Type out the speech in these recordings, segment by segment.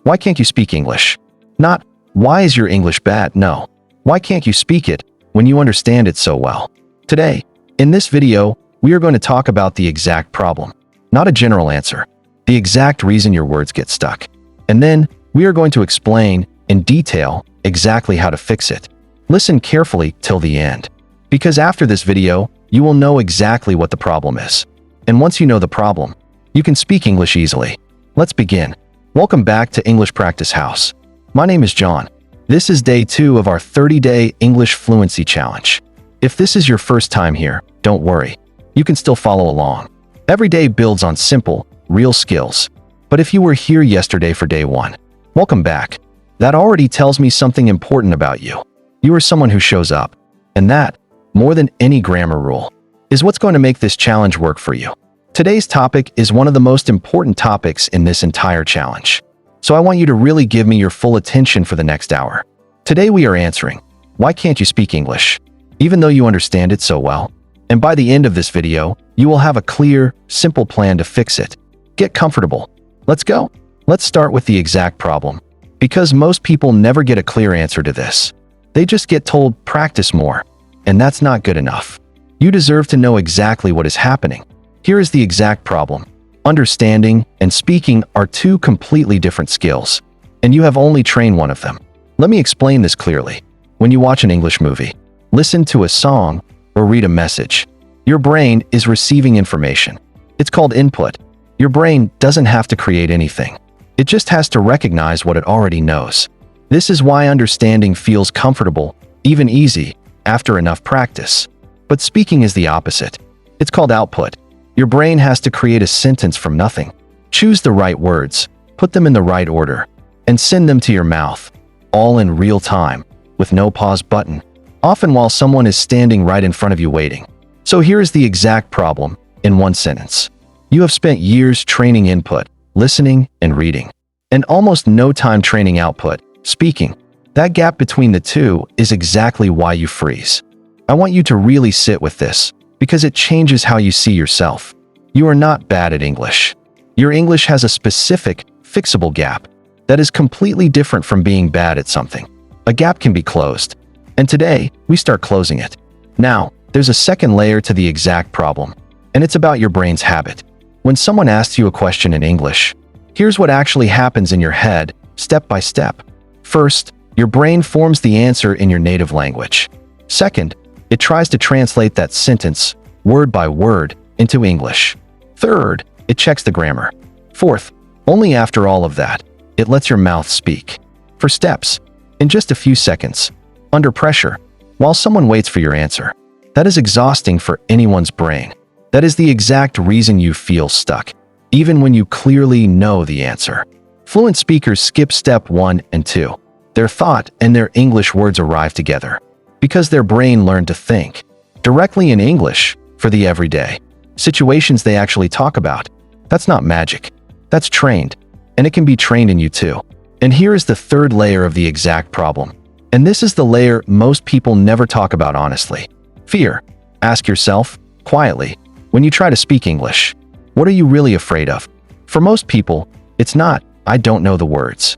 why can't you speak English? Not, why is your English bad? No, why can't you speak it when you understand it so well? Today, in this video, we are going to talk about the exact problem, not a general answer, the exact reason your words get stuck. And then, we are going to explain, in detail, exactly how to fix it. Listen carefully till the end, because after this video, you will know exactly what the problem is. And once you know the problem, you can speak English easily. Let's begin. Welcome back to English Practice House. My name is John. This is day 2 of our 30-day English Fluency Challenge. If this is your first time here, don't worry. You can still follow along. Every day builds on simple, real skills. But if you were here yesterday for day 1, welcome back. That already tells me something important about you. You are someone who shows up. And that, more than any grammar rule, is what's going to make this challenge work for you. Today's topic is one of the most important topics in this entire challenge. So I want you to really give me your full attention for the next hour. Today we are answering, why can't you speak English, even though you understand it so well? And by the end of this video, you will have a clear, simple plan to fix it. Get comfortable. Let's go. Let's start with the exact problem, because most people never get a clear answer to this. They just get told, practice more, and that's not good enough. You deserve to know exactly what is happening. Here is the exact problem. Understanding and speaking are 2 completely different skills, and you have only trained one of them. Let me explain this clearly. When you watch an English movie, listen to a song, or read a message, your brain is receiving information. It's called input. Your brain doesn't have to create anything. It just has to recognize what it already knows. This is why understanding feels comfortable, even easy, after enough practice. But speaking is the opposite. It's called output. Your brain has to create a sentence from nothing. Choose the right words, put them in the right order, and send them to your mouth, all in real time, with no pause button, often while someone is standing right in front of you waiting. So here is the exact problem, in one sentence. You have spent years training input, listening, and reading, and almost no time training output, speaking. That gap between the 2 is exactly why you freeze. I want you to really sit with this, because it changes how you see yourself. You are not bad at English. Your English has a specific, fixable gap that is completely different from being bad at something. A gap can be closed, and today, we start closing it. Now, there's a second layer to the exact problem, and it's about your brain's habit. When someone asks you a question in English, here's what actually happens in your head, step by step. First, your brain forms the answer in your native language. Second, it tries to translate that sentence, word by word, into English. Third, it checks the grammar. Fourth, only after all of that, it lets your mouth speak. For steps, in just a few seconds, under pressure, while someone waits for your answer. That is exhausting for anyone's brain. That is the exact reason you feel stuck, even when you clearly know the answer. Fluent speakers skip step 1 and 2. Their thought and their English words arrive together, because their brain learned to think directly in English for the everyday situations they actually talk about. That's not magic. That's trained, and it can be trained in you too. And here is the third layer of the exact problem. And this is the layer most people never talk about honestly. Fear. Ask yourself, quietly, when you try to speak English, what are you really afraid of? For most people, it's not, I don't know the words.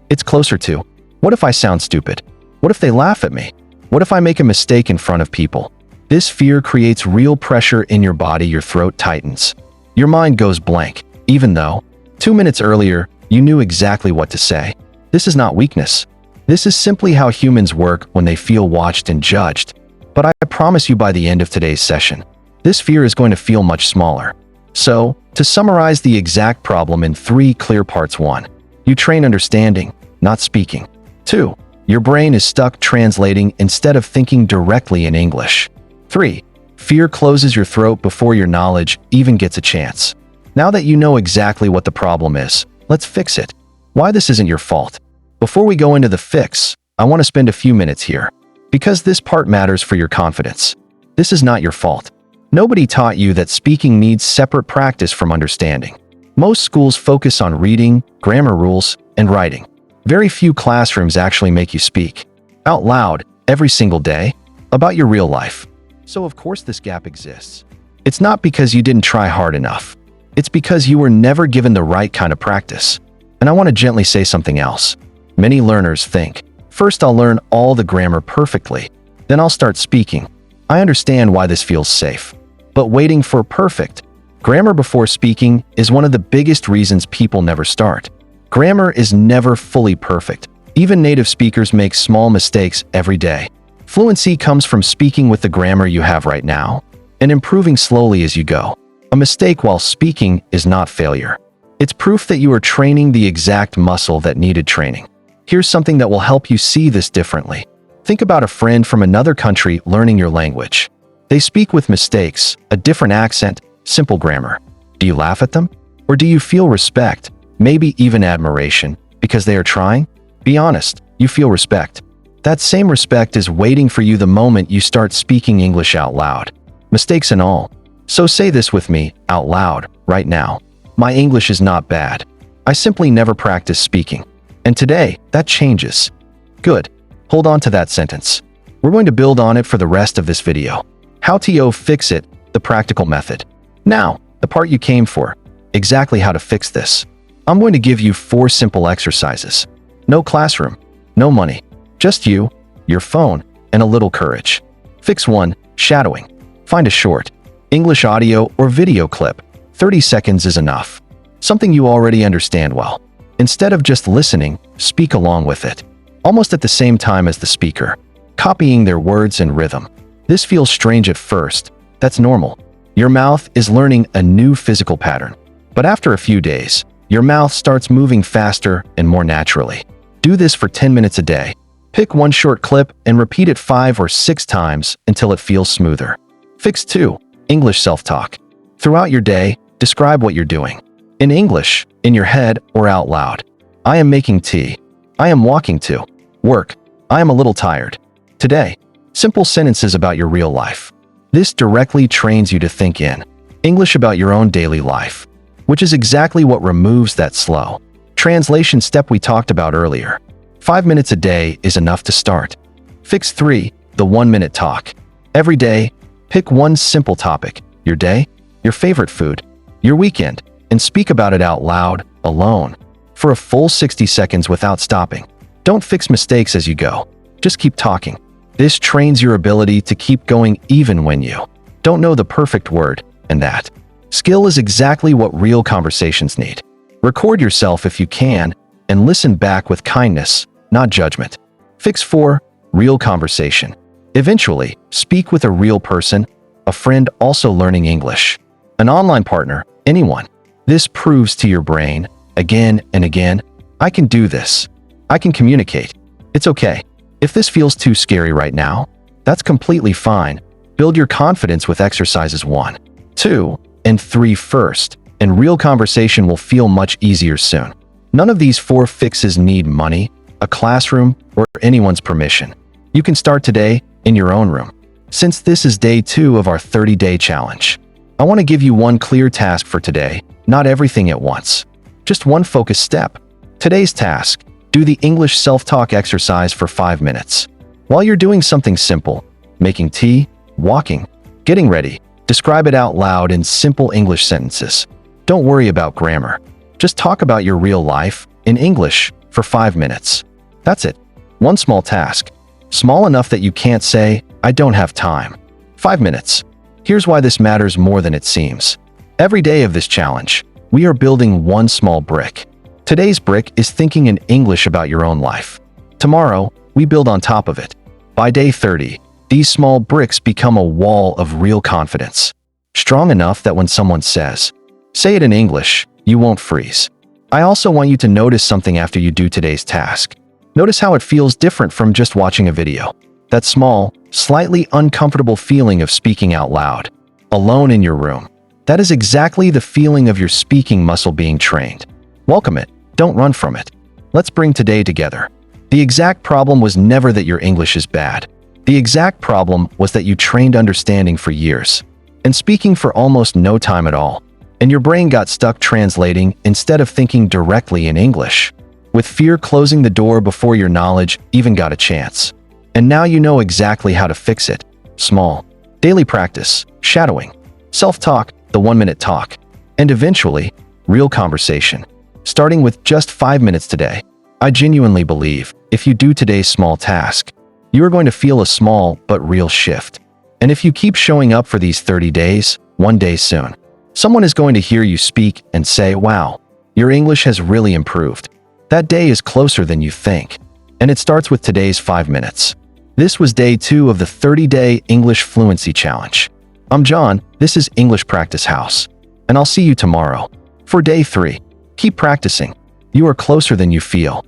It's closer to, what if I sound stupid? What if they laugh at me? What if I make a mistake in front of people? This fear creates real pressure in your body. Your throat tightens. Your mind goes blank, even though 2 minutes earlier, you knew exactly what to say. This is not weakness. This is simply how humans work when they feel watched and judged. But I promise you by the end of today's session, this fear is going to feel much smaller. So, to summarize the exact problem in 3 clear parts: 1. You train understanding, not speaking. 2. Your brain is stuck translating instead of thinking directly in English. 3. Fear closes your throat before your knowledge even gets a chance. Now that you know exactly what the problem is, let's fix it. Why this isn't your fault. Before we go into the fix, I want to spend a few minutes here, because this part matters for your confidence. This is not your fault. Nobody taught you that speaking needs separate practice from understanding. Most schools focus on reading, grammar rules, and writing. Very few classrooms actually make you speak out loud every single day about your real life. So of course this gap exists. It's not because you didn't try hard enough. It's because you were never given the right kind of practice. And I want to gently say something else. Many learners think, first I'll learn all the grammar perfectly, then I'll start speaking. I understand why this feels safe. But waiting for perfect grammar before speaking is one of the biggest reasons people never start. Grammar is never fully perfect. Even native speakers make small mistakes every day. Fluency comes from speaking with the grammar you have right now and improving slowly as you go. A mistake while speaking is not failure. It's proof that you are training the exact muscle that needed training. Here's something that will help you see this differently. Think about a friend from another country learning your language. They speak with mistakes, a different accent, simple grammar. Do you laugh at them? Or do you feel respect, maybe even admiration, because they are trying? Be honest, you feel respect. That same respect is waiting for you the moment you start speaking English out loud. Mistakes and all. So say this with me, out loud, right now. My English is not bad. I simply never practice speaking. And today, that changes. Good. Hold on to that sentence. We're going to build on it for the rest of this video. How to fix it, the practical method. Now, the part you came for. Exactly how to fix this. I'm going to give you 4 simple exercises. No classroom, no money, just you, your phone, and a little courage. Fix 1, shadowing. Find a short English audio or video clip. 30 seconds is enough. Something you already understand well. Instead of just listening, speak along with it. Almost at the same time as the speaker, copying their words and rhythm. This feels strange at first. That's normal. Your mouth is learning a new physical pattern. But after a few days, your mouth starts moving faster and more naturally. Do this for 10 minutes a day. Pick one short clip and repeat it 5 or 6 times until it feels smoother. Fix 2, English self-talk. Throughout your day, describe what you're doing. In English, in your head, or out loud. I am making tea. I am walking to work. I am a little tired. Today. Simple sentences about your real life. This directly trains you to think in English about your own daily life, which is exactly what removes that slow translation step we talked about earlier. 5 minutes a day is enough to start. Fix 3, the 1-minute talk. Every day, pick one simple topic, your day, your favorite food, your weekend, and speak about it out loud, alone, for a full 60 seconds without stopping. Don't fix mistakes as you go. Just keep talking. This trains your ability to keep going even when you don't know the perfect word, and that skill is exactly what real conversations need. Record yourself if you can, and listen back with kindness, not judgment. Fix 4, real conversation. Eventually, speak with a real person, a friend also learning English, an online partner, anyone. This proves to your brain, again and again, I can do this. I can communicate. It's okay. If this feels too scary right now, that's completely fine. Build your confidence with exercises 1, 2, and 3 first, and real conversation will feel much easier soon. None of these 4 fixes need money, a classroom, or anyone's permission. You can start today in your own room. Since this is day 2 of our 30-day challenge, I want to give you one clear task for today, not everything at once. Just one focused step. Today's task, do the English self-talk exercise for 5 minutes. While you're doing something simple, making tea, walking, getting ready, describe it out loud in simple English sentences. Don't worry about grammar. Just talk about your real life in English for 5 minutes. That's it. One small task. Small enough that you can't say, I don't have time. 5 minutes. Here's why this matters more than it seems. Every day of this challenge, we are building one small brick. Today's brick is thinking in English about your own life. Tomorrow, we build on top of it. By day 30, these small bricks become a wall of real confidence. Strong enough that when someone says, say it in English, you won't freeze. I also want you to notice something after you do today's task. Notice how it feels different from just watching a video. That small, slightly uncomfortable feeling of speaking out loud, alone in your room. That is exactly the feeling of your speaking muscle being trained. Welcome it. Don't run from it. Let's bring today together. The exact problem was never that your English is bad. The exact problem was that you trained understanding for years and speaking for almost no time at all. And your brain got stuck translating instead of thinking directly in English, with fear closing the door before your knowledge even got a chance. And now you know exactly how to fix it. Small, daily practice, shadowing, self-talk, the 1-minute talk, and eventually, real conversation. starting with just 5 minutes today. I genuinely believe, if you do today's small task, you are going to feel a small but real shift. And if you keep showing up for these 30 days, one day soon, someone is going to hear you speak and say, wow, your English has really improved. That day is closer than you think. And it starts with today's 5 minutes. This was day 2 of the 30-day English Fluency Challenge. I'm John, this is English Practice House, and I'll see you tomorrow for day 3. Keep practicing. You are closer than you feel.